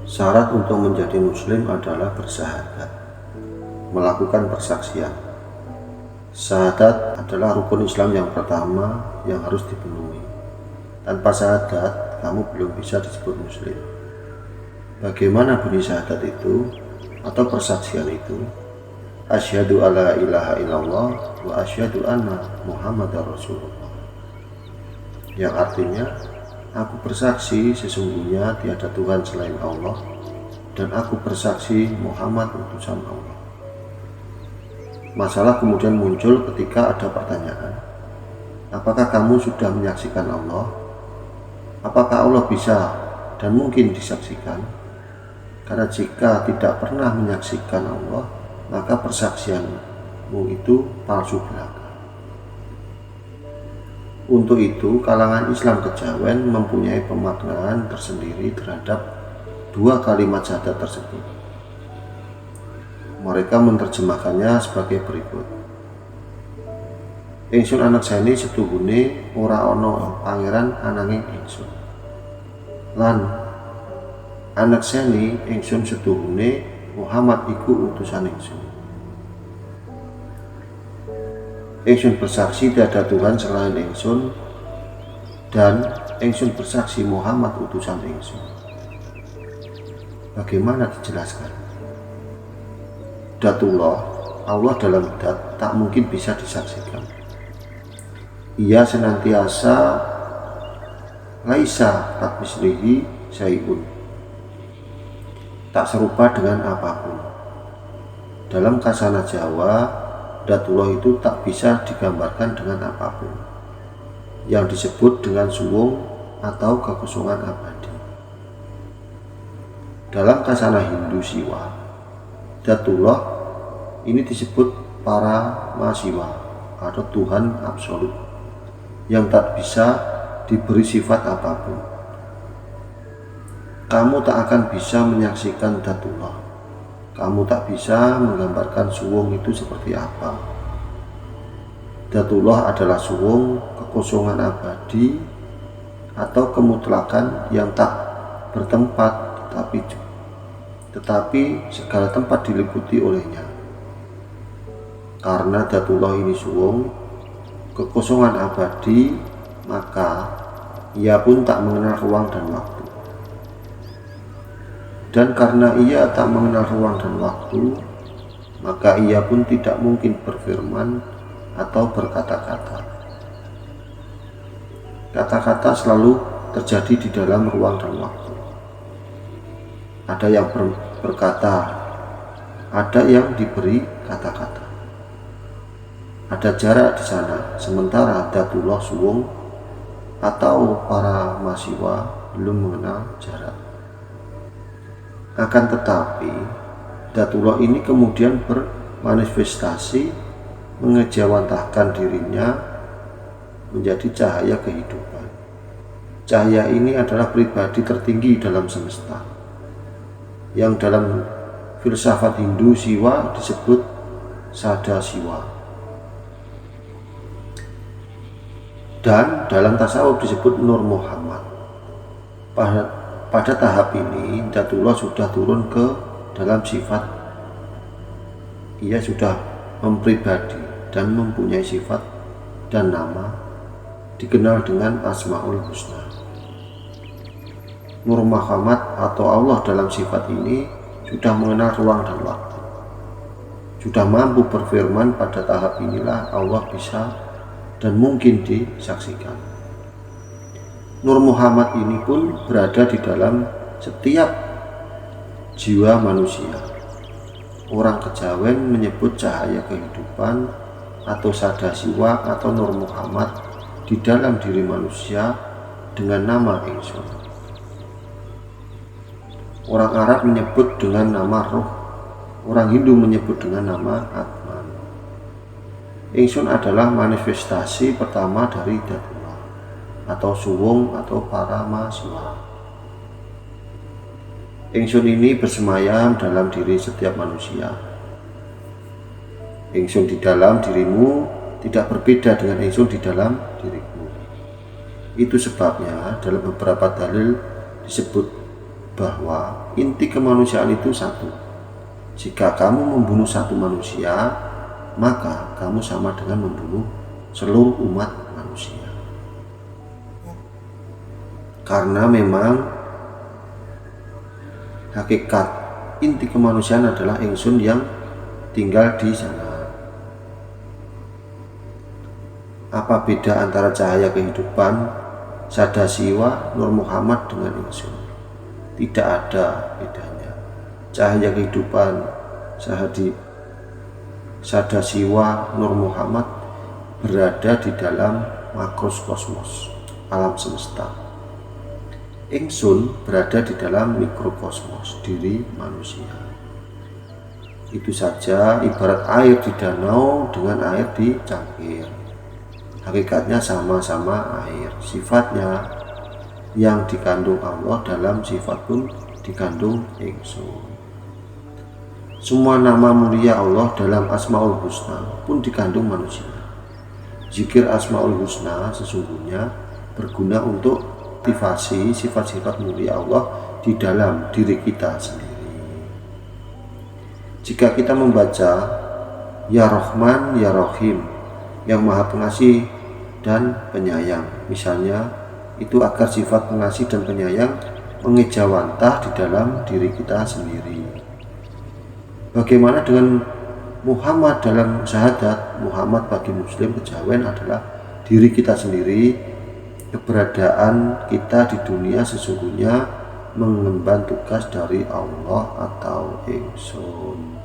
Syarat untuk menjadi muslim adalah bersyahadat, melakukan persaksian. Syahadat adalah rukun Islam yang pertama yang harus dipenuhi. Tanpa syahadat, kamu belum bisa disebut muslim. Bagaimana bunyi syahadat itu atau persaksian itu? Asyhadu alla ilaha illallah wa asyhadu anna Muhammadar Rasulullah. Yang artinya, aku bersaksi sesungguhnya tiada Tuhan selain Allah, dan aku bersaksi Muhammad utusan Allah. Masalah kemudian muncul ketika ada pertanyaan, apakah kamu sudah menyaksikan Allah? Apakah Allah bisa dan mungkin disaksikan? Karena jika tidak pernah menyaksikan Allah, maka persaksianmu itu palsu belaka. Untuk itu, kalangan Islam kejawen mempunyai pemaknaan tersendiri terhadap dua kalimat syahadat tersebut. Mereka menerjemahkannya sebagai berikut. Ingsun anak seni setuhune ora ana pangeran ananging ingsun. Lan anak seni ingsun setuhune Muhammad iku utusan ingsun. Ingsun bersaksi tiada Tuhan selain ingsun, dan ingsun bersaksi Muhammad utusan ingsun. Bagaimana dijelaskan? Datullah, Allah dalam dat tak mungkin bisa disaksikan. Ia senantiasa laisa katmislihi syai'un, tak serupa dengan apapun. Dalam kasana Jawa, Datullah itu tak bisa digambarkan dengan apapun yang disebut dengan suwung atau kekosongan abadi. Dalam kasana Hindu Siwa, Datullah ini disebut para Mahasiwa atau Tuhan absolut yang tak bisa diberi sifat apapun. Kamu tak akan bisa menyaksikan Datullah. Kamu tak bisa menggambarkan suwung itu seperti apa. Datullah adalah suwung kekosongan abadi atau kemutlakan yang tak bertempat tetapi segala tempat diliputi olehnya. Karena Datullah ini suwung kekosongan abadi, maka ia pun tak mengenal ruang dan waktu. Dan karena ia tak mengenal ruang dan waktu, maka ia pun tidak mungkin berfirman atau berkata-kata. Kata-kata selalu terjadi di dalam ruang dan waktu. Ada yang berkata, ada yang diberi kata-kata. Ada jarak di sana, sementara Datullah suwung atau para Mahasiwa belum mengenal jarak. Akan tetapi, Datullah ini kemudian bermanifestasi mengejawantahkan dirinya menjadi cahaya kehidupan. Cahaya ini adalah pribadi tertinggi dalam semesta, yang dalam filsafat Hindu Siwa disebut Sada Siwa, dan dalam tasawuf disebut Nur Muhammad. Pada tahap ini, Datullah sudah turun ke dalam sifat. Ia sudah mempribadi dan mempunyai sifat dan nama, dikenal dengan Asmaul Husna. Nur Muhammad atau Allah dalam sifat ini sudah mengenal ruang dan waktu. Sudah mampu berfirman. Pada tahap inilah Allah bisa dan mungkin disaksikan. Nur Muhammad ini pun berada di dalam setiap jiwa manusia. Orang kejawen menyebut cahaya kehidupan atau Sada Siwa atau Nur Muhammad di dalam diri manusia dengan nama ingsun. Orang Arab menyebut dengan nama Ruh. Orang Hindu menyebut dengan nama Atman. Ingsun adalah manifestasi pertama dari Datullah atau suwung atau para Mahasiwa. Ingsun ini bersemayam dalam diri setiap manusia. Ingsun di dalam dirimu tidak berbeda dengan ingsun di dalam diriku. Itu sebabnya dalam beberapa dalil disebut bahwa inti kemanusiaan itu satu. Jika kamu membunuh satu manusia, maka kamu sama dengan membunuh seluruh umat manusia. Karena memang hakikat inti kemanusiaan adalah ingsun yang tinggal di sana. Apa beda antara cahaya kehidupan Sadasiwa Nur Muhammad dengan ingsun? Tidak ada bedanya. Cahaya kehidupan Sadasiwa Nur Muhammad berada di dalam makrokosmos alam semesta. Ingsun berada di dalam mikrokosmos diri manusia. Itu saja, ibarat air di danau dengan air di cangkir. Hakikatnya sama-sama air. Sifatnya yang dikandung Allah dalam sifat pun dikandung ingsun. Semua nama mulia Allah dalam Asmaul Husna pun dikandung manusia. Zikir Asmaul Husna sesungguhnya berguna untuk aktivasi sifat-sifat mulia Allah di dalam diri kita sendiri. Jika kita membaca Ya Rahman Ya Rahim, yang Maha Pengasih dan Penyayang, misalnya, itu agar sifat pengasih dan penyayang mengejawantah di dalam diri kita sendiri. Bagaimana dengan Muhammad dalam syahadat? Muhammad bagi Muslim kejawen adalah diri kita sendiri. Keberadaan kita di dunia sesungguhnya mengemban tugas dari Allah atau ingsun.